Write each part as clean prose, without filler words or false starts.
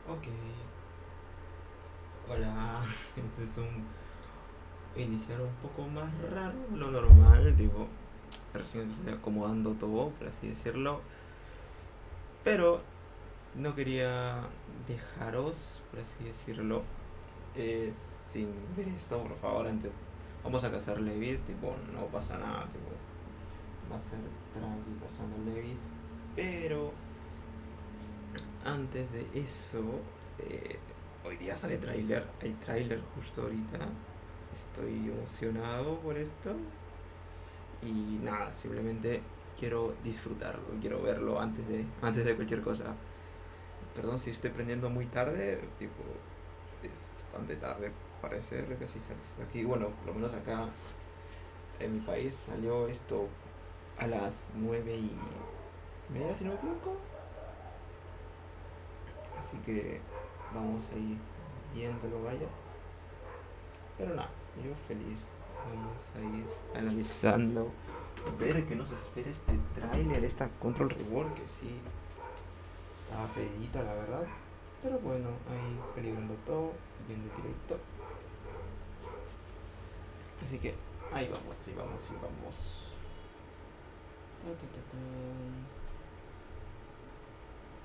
Ok, hola, este es un iniciar un poco más raro de lo normal, tipo, recién estoy acomodando todo, por así decirlo, pero no quería dejaros, por así decirlo, sin ver esto, por favor, antes vamos a cazar levis, tipo, no pasa nada, tipo, va a ser tranqui cazando levis, pero antes de eso, eh, hoy día sale tráiler, hay tráiler justo ahorita. Estoy emocionado por esto y nada, simplemente quiero disfrutarlo, quiero verlo antes de cualquier cosa. Perdón si estoy prendiendo muy tarde, tipo, es bastante tarde, parece que sí sale esto aquí. Bueno, por lo menos acá en mi país salió esto a las 9:30, si no me equivoco. Así que vamos a ir viéndolo, vaya. Pero nada, yo feliz. Vamos a ir analizando. Ver que nos espera este tráiler, esta control reward, que sí, estaba pedidita la verdad. Pero bueno, ahí calibrando todo, viendo el directo. Así que ahí vamos, ahí vamos, ahí vamos. Ta, ta, ta, ta.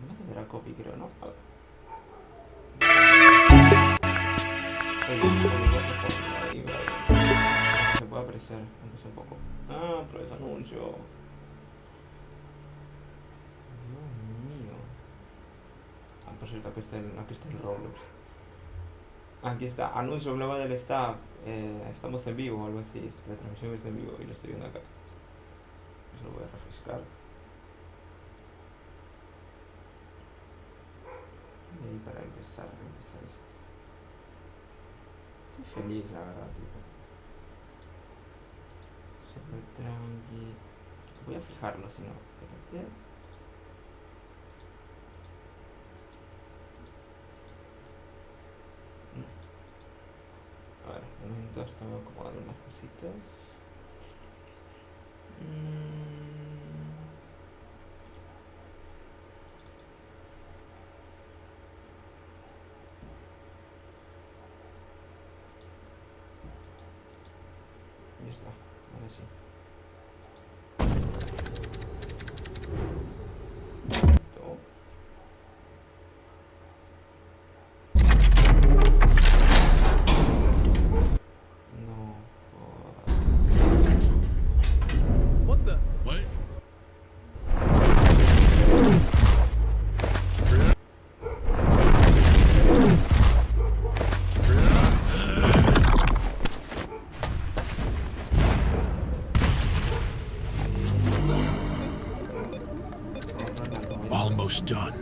No se verá copy, creo, ¿no? A ver. Ahí va. Se puede apreciar, aunque sea un poco. Ah, otra vez anuncio. Dios mío. Ah, por cierto, aquí está el Roblox. Aquí está, anuncio global del staff. Estamos en vivo o algo así. La transmisión está en vivo y lo estoy viendo acá. Eso lo voy a refrescar. Y ahí para empezar esto. Estoy feliz, la verdad, tipo. Super tranqui. Voy a fijarlo, si no. Espérate. A ver, un momento, estaba acomodando unas cositas. Ya está, ahora sí. Listo. No jodas. What the? What? Almost done.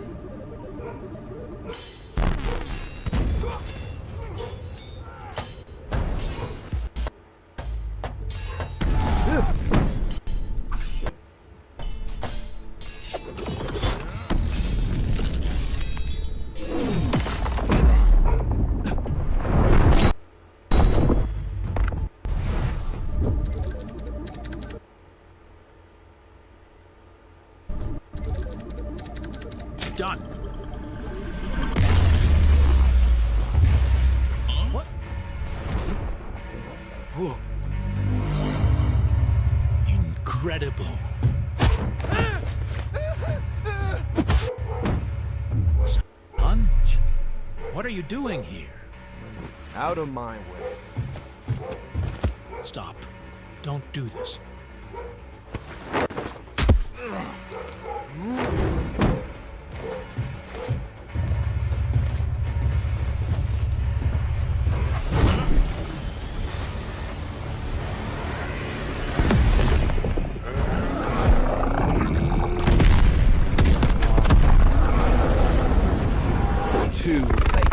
Done. Huh? What? Whoa. Incredible. Son? What are you doing here? Out of my way. Stop. Don't do this. Too late.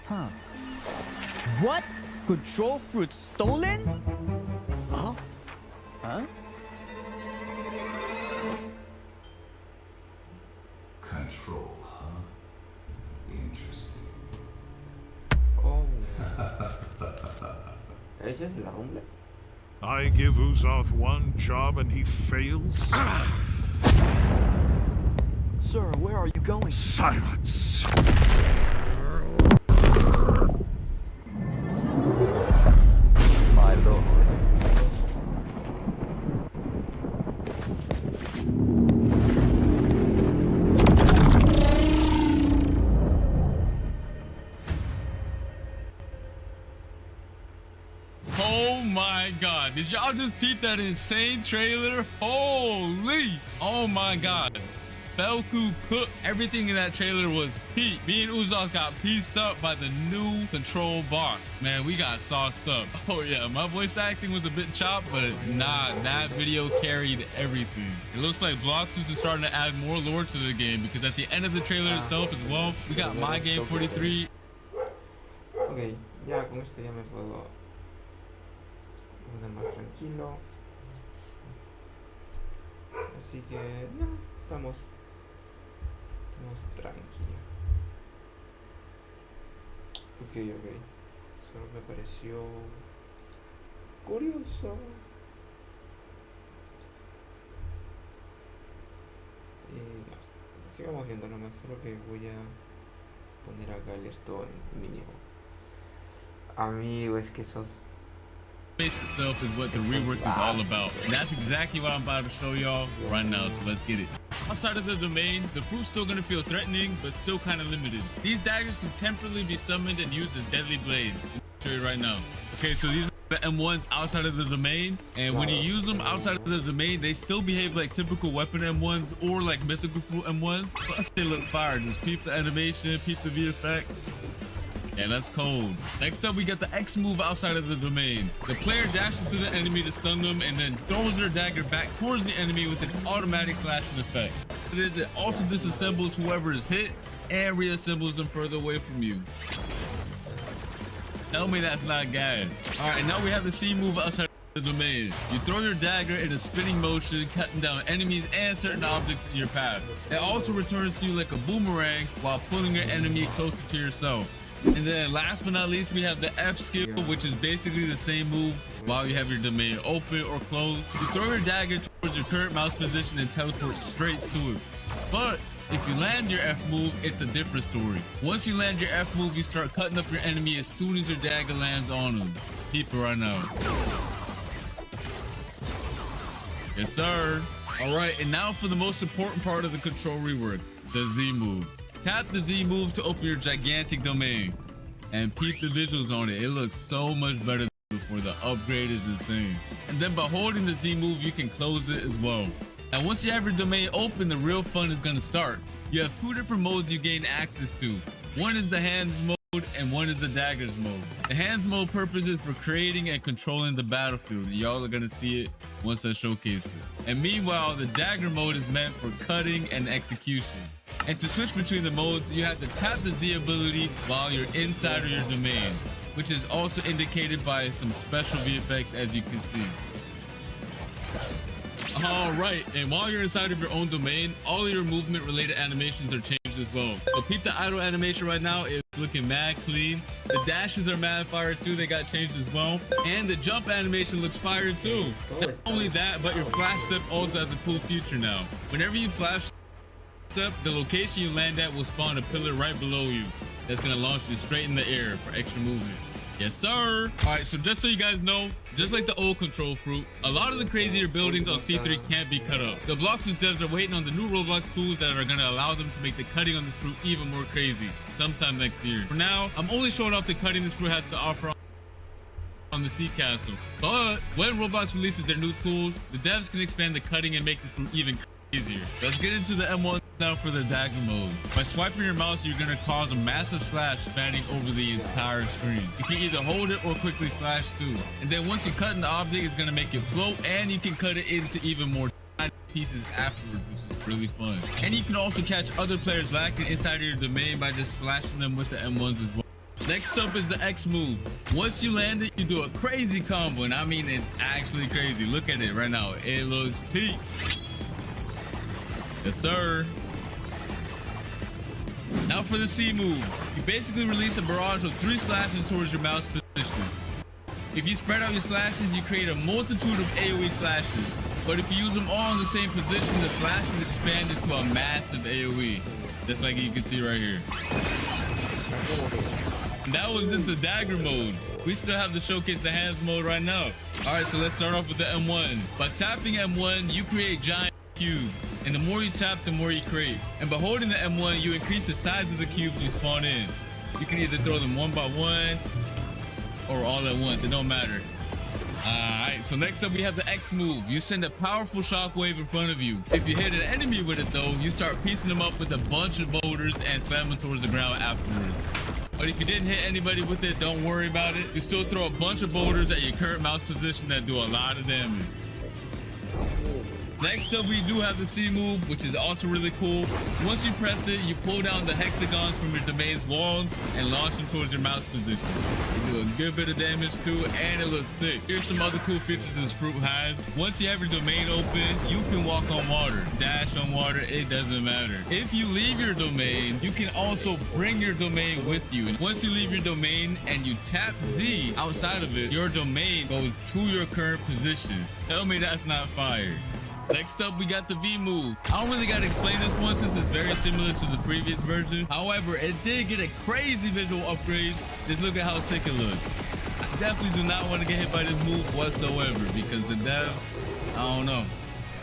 Huh. What? Control fruit stolen? Huh? Huh? Control, huh? Interesting. Oh. ¿Esa es la jungla? I give Uzoth one job and he fails? Sir, where are you going? Silence! My lord. Oh my god, did y'all just peep that insane trailer? Holy! Oh my god. Belku cooked. Everything in that trailer was peak. Me and Uzoth got pieced up by the new control boss. Man, we got sauced up. Oh yeah, my voice acting was a bit chopped, but nah, that video carried everything. It looks like BLOXFRUITS is starting to add more lore to the game, because at the end of the trailer itself as well, we got My Game 43. Ok, ya con esto ya me puedo andar más tranquilo. Así que no, estamos tranquilos. Ok, solo me pareció curioso. No, sigamos viendo nomás, solo que voy a poner acá el esto en mínimo. Amigo, es que sos... Base itself is what the rework is all about. And that's exactly what I'm about to show y'all right now, so let's get it. Outside of the domain, the fruit's still gonna feel threatening, but still kind of limited. These daggers can temporarily be summoned and used as deadly blades. I'll show you right now. Okay, so these are the M1s outside of the domain, and when you use them outside of the domain, they still behave like typical weapon M1s or like mythical fruit M1s. Plus they look fire. Just peep the animation, peep the VFX. Yeah, that's cold. Next up, we got the X move outside of the domain. The player dashes to the enemy to stun them and then throws their dagger back towards the enemy with an automatic slashing effect. It also disassembles whoever is hit and reassembles them further away from you. Tell me that's not gas. All right, now we have the C move outside the domain. You throw your dagger in a spinning motion, cutting down enemies and certain objects in your path. It also returns to you like a boomerang while pulling your enemy closer to yourself. And then last but not least, we have the F skill, which is basically the same move while you have your domain open or closed. You throw your dagger towards your current mouse position and teleport straight to it. But if you land your F move, it's a different story. Once you land your F move, you start cutting up your enemy as soon as your dagger lands on them. Keep it right now. Yes, sir. All right, and now for the most important part of the control rework, the Z move. Tap the Z move to open your gigantic domain and peep the visuals on it. It looks so much better than before. The upgrade is insane. And then by holding the Z move, you can close it as well. And once you have your domain open, the real fun is going to start. You have two different modes you gain access to. One is the hands mode and one is the daggers mode. The hands mode purpose is for creating and controlling the battlefield. Y'all are going to see it once I showcase it. And meanwhile, the dagger mode is meant for cutting and execution. And to switch between the modes, you have to tap the Z ability while you're inside of your domain, which is also indicated by some special VFX, as you can see. All right, and while you're inside of your own domain, all of your movement related animations are changed as well. So peep the idle animation right now, it's looking mad clean. The dashes are mad fire too, they got changed as well. And the jump animation looks fire too. Not only that, but your flash step also has a cool feature now. Whenever you flash step, the location you land at will spawn a pillar right below you that's gonna launch you straight in the air for extra movement. Yes, sir. All right, so just so you guys know, just like the old control fruit, a lot of the crazier buildings on C3 can't be cut up. The BLOXFRUITS devs are waiting on the new Roblox tools that are gonna allow them to make the cutting on the fruit even more crazy sometime next year. For now, I'm only showing off the cutting this fruit has to offer on the Sea Castle. But when Roblox releases their new tools, the devs can expand the cutting and make this fruit even easier. Let's get into the M1 now for the dagger mode. By swiping your mouse, you're going to cause a massive slash spanning over the entire screen. You can either hold it or quickly slash too. And then once you cut in the object, it's going to make it float, and you can cut it into even more tiny pieces afterwards, which is really fun. And you can also catch other players lacking inside of your domain by just slashing them with the M1s as well. Next up is the X move. Once you land it, you do a crazy combo, and I mean it's actually crazy. Look at it right now. It looks peak. Yes, sir. Now for the C move. You basically release a barrage of 3 slashes towards your mouse position. If you spread out your slashes, you create a multitude of AoE slashes. But if you use them all in the same position, the slashes expand into a massive AoE. Just like you can see right here. That was just a dagger mode. We still have to showcase the hands mode right now. All right, so let's start off with the M1s. By tapping M1, you create giant cubes. And the more you tap, the more you create. And by holding the M1, you increase the size of the cubes you spawn in. You can either throw them one by one or all at once. It don't matter. Alright, so next up we have the X move. You send a powerful shockwave in front of you. If you hit an enemy with it though, you start piecing them up with a bunch of boulders and slam them towards the ground afterwards. But if you didn't hit anybody with it, don't worry about it. You still throw a bunch of boulders at your current mouse position that do a lot of damage. Next up, we do have the C move, which is also really cool. Once you press it, you pull down the hexagons from your domain's wall and launch them towards your mouse position. You do a good bit of damage too, and it looks sick. Here's some other cool features this fruit has. Once you have your domain open, you can walk on water, dash on water, it doesn't matter. If you leave your domain, you can also bring your domain with you. And once you leave your domain and you tap Z outside of it, your domain goes to your current position. Tell me that's not fire. Next up, we got the V move. I don't really got to explain this one since it's very similar to the previous version. However, it did get a crazy visual upgrade. Just look at how sick it looks. I definitely do not want to get hit by this move whatsoever because the devs, I don't know,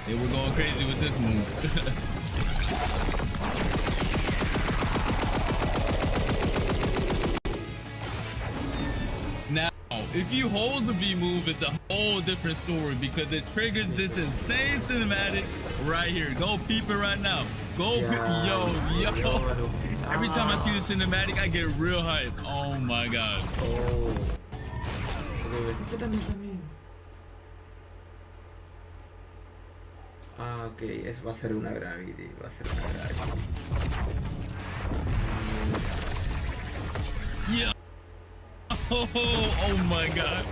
they were going crazy with this move. Now, if you hold the V move, it's a whole different story because it triggers this insane cinematic right here. Go peep it right now. Go peep. Yo. Every time I see the cinematic, I get real hype. Oh my god. Oh. Ok, también. Ah, ok, va a ser una gravity. Va a ser una gravity. Yeah. Oh my god.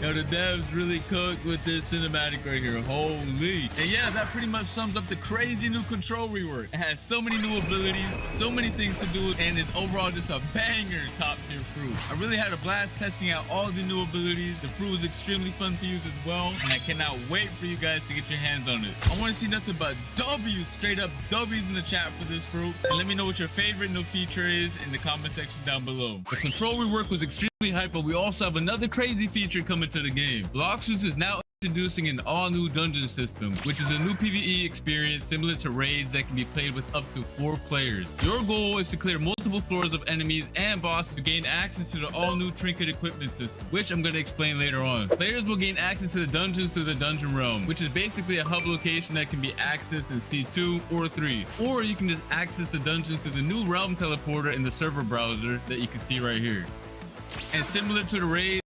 Yo, the devs really cooked with this cinematic right here. Holy. And yeah, that pretty much sums up the crazy new control rework. It has so many new abilities, so many things to do, and it's overall just a banger top tier fruit. I really had a blast testing out all the new abilities. The fruit was extremely fun to use as well, and I cannot wait for you guys to get your hands on it. I want to see nothing but W's, straight up W's in the chat for this fruit. And let me know what your favorite new feature is in the comment section down below. The control rework was extremely hype, but we also have another crazy feature coming to the game. BLOXFRUITS is now introducing an all-new dungeon system, which is a new PvE experience similar to raids that can be played with up to 4 players. Your goal is to clear multiple floors of enemies and bosses to gain access to the all-new trinket equipment system, which I'm going to explain later on. Players will gain access to the dungeons through the dungeon realm, which is basically a hub location that can be accessed in C2 or 3, or you can just access the dungeons through the new realm teleporter in the server browser that you can see right here. And similar to the raid,